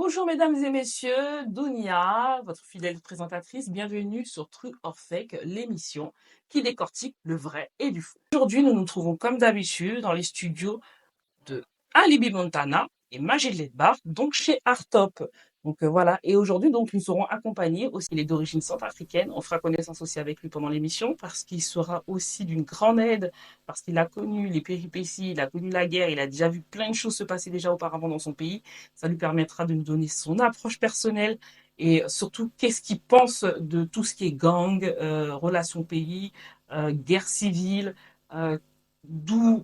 Bonjour mesdames et messieurs, Dounia, votre fidèle présentatrice, bienvenue sur True or Fake, l'émission qui décortique le vrai et du faux. Aujourd'hui, nous nous trouvons comme d'habitude dans les studios de Alibi Montana et Majid Ledbar, donc chez Artop. Voilà, et aujourd'hui donc nous serons accompagnés aussi, il est d'origine centrafricaine, on fera connaissance aussi avec lui pendant l'émission parce qu'il sera aussi d'une grande aide, parce qu'il a connu les péripéties, il a connu la guerre, il a déjà vu plein de choses se passer déjà auparavant dans son pays. Ça lui permettra de nous donner son approche personnelle et surtout qu'est-ce qu'il pense de tout ce qui est gang, relations pays, guerre civile, euh,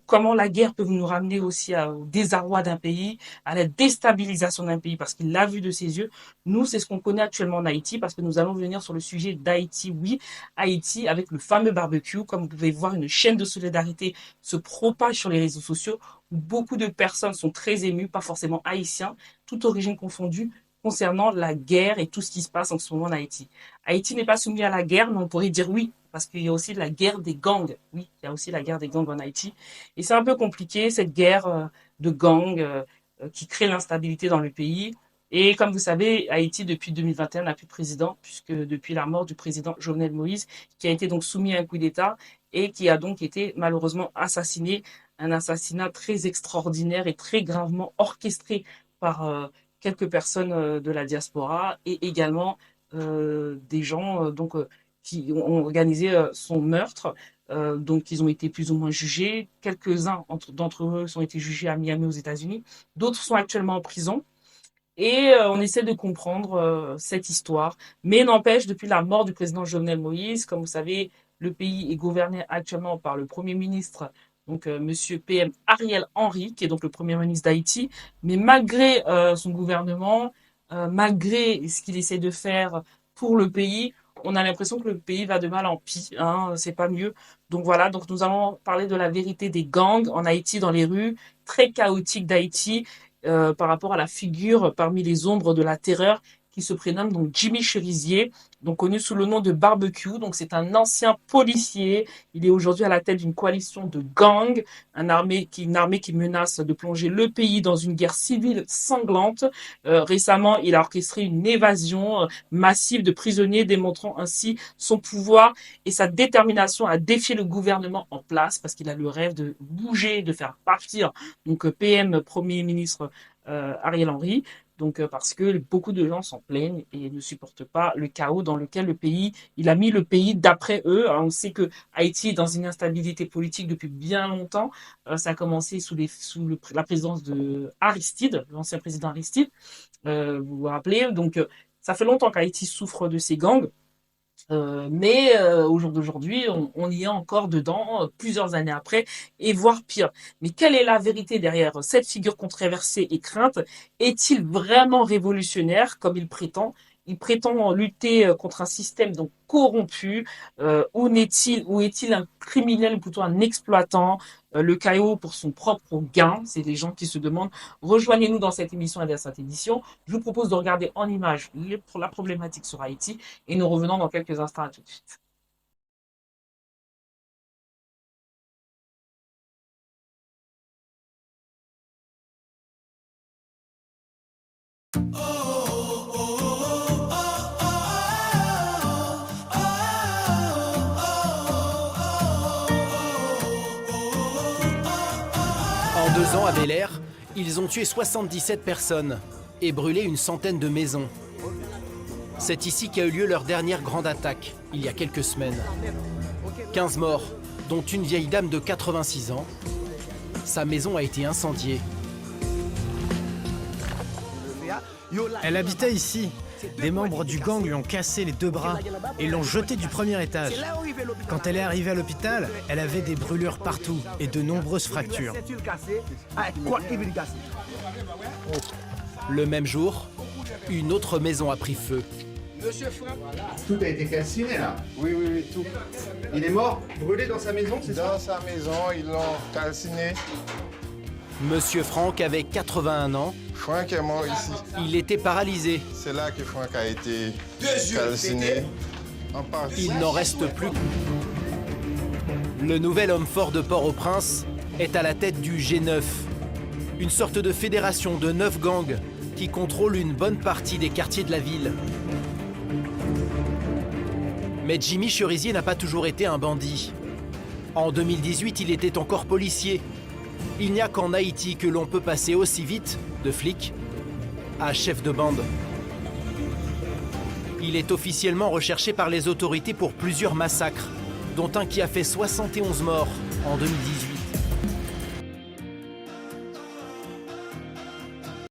comment la guerre peut nous ramener aussi au désarroi d'un pays, à la déstabilisation d'un pays, parce qu'il l'a vu de ses yeux. Nous, c'est ce qu'on connaît actuellement en Haïti, parce que nous allons venir sur le sujet d'Haïti. Oui, Haïti, avec le fameux barbecue, comme vous pouvez voir, une chaîne de solidarité se propage sur les réseaux sociaux, où beaucoup de personnes sont très émues, pas forcément haïtiens, toute origine confondue, concernant la guerre et tout ce qui se passe en ce moment en Haïti. Haïti n'est pas soumis à la guerre, mais on pourrait dire oui, parce qu'il y a aussi la guerre des gangs. Oui, il y a aussi la guerre des gangs en Haïti. Et c'est un peu compliqué, cette guerre de gangs qui crée l'instabilité dans le pays. Et comme vous savez, Haïti, depuis 2021, n'a plus de président, puisque depuis la mort du président Jovenel Moïse, qui a été donc soumis à un coup d'État et qui a donc été malheureusement assassiné, un assassinat très extraordinaire et très gravement orchestré par quelques personnes de la diaspora et également des gens qui ont organisé son meurtre. Donc, ils ont été plus ou moins jugés. Quelques-uns d'entre eux ont été jugés à Miami aux États-Unis. D'autres sont actuellement en prison. Et on essaie de comprendre cette histoire. Mais n'empêche, depuis la mort du président Jovenel Moïse, comme vous savez, le pays est gouverné actuellement par le Premier ministre, donc Monsieur PM Ariel Henry, qui est donc le Premier ministre d'Haïti. Mais malgré son gouvernement, malgré ce qu'il essaie de faire pour le pays, on a l'impression que le pays va de mal en pis. Hein, c'est pas mieux. Donc voilà, donc nous allons parler de la vérité des gangs en Haïti, dans les rues, très chaotiques d'Haïti par rapport à la figure parmi les ombres de la terreur qui se prénomme donc Jimmy Cherizier, donc connu sous le nom de Barbecue. Donc c'est un ancien policier. Il est aujourd'hui à la tête d'une coalition de gangs, une armée qui menace de plonger le pays dans une guerre civile sanglante. Récemment, il a orchestré une évasion massive de prisonniers, démontrant ainsi son pouvoir et sa détermination à défier le gouvernement en place, parce qu'il a le rêve de bouger, de faire partir donc PM, Premier ministre Ariel Henry, donc parce que beaucoup de gens s'en plaignent et ne supportent pas le chaos dans lequel il a mis le pays d'après eux. Alors, on sait que Haïti est dans une instabilité politique depuis bien longtemps. Ça a commencé la présidence de Aristide, l'ancien président Aristide, vous vous rappelez. Donc ça fait longtemps qu'Haïti souffre de ces gangs. Mais au jour d'aujourd'hui, on y est encore dedans, plusieurs années après, et voire pire. Mais quelle est la vérité derrière cette figure controversée et crainte? Est-il vraiment révolutionnaire, comme il prétend? Il prétend lutter contre un système donc corrompu. Ou est-il un criminel, ou plutôt un exploitant? Le chaos pour son propre gain, c'est des gens qui se demandent. Rejoignez-nous dans cette émission et dans cette édition. Je vous propose de regarder en images la problématique sur Haïti et nous revenons dans quelques instants. À tout de suite. En 2 ans à Bel Air, ils ont tué 77 personnes et brûlé une centaine de maisons. C'est ici qu'a eu lieu leur dernière grande attaque, il y a quelques semaines. 15 morts, dont une vieille dame de 86 ans. Sa maison a été incendiée. Elle habitait ici. Des membres du gang lui ont cassé les 2 bras et l'ont jetée du premier étage. Quand elle est arrivée à l'hôpital, elle avait des brûlures partout et de nombreuses fractures. Le même jour, une autre maison a pris feu. Tout a été calciné là. Oui, tout. Il est mort, brûlé dans sa maison, c'est ça? Dans sa maison, ils l'ont calciné. Monsieur Franck avait 81 ans. Franck est mort ici. Il était paralysé. C'est là que Franck a été calciné. En partie. Il n'en reste plus. Le nouvel homme fort de Port-au-Prince est à la tête du G9, une sorte de fédération de 9 gangs qui contrôle une bonne partie des quartiers de la ville. Mais Jimmy Cherizier n'a pas toujours été un bandit. En 2018, il était encore policier. Il n'y a qu'en Haïti que l'on peut passer aussi vite de flic à chef de bande. Il est officiellement recherché par les autorités pour plusieurs massacres, dont un qui a fait 71 morts en 2018.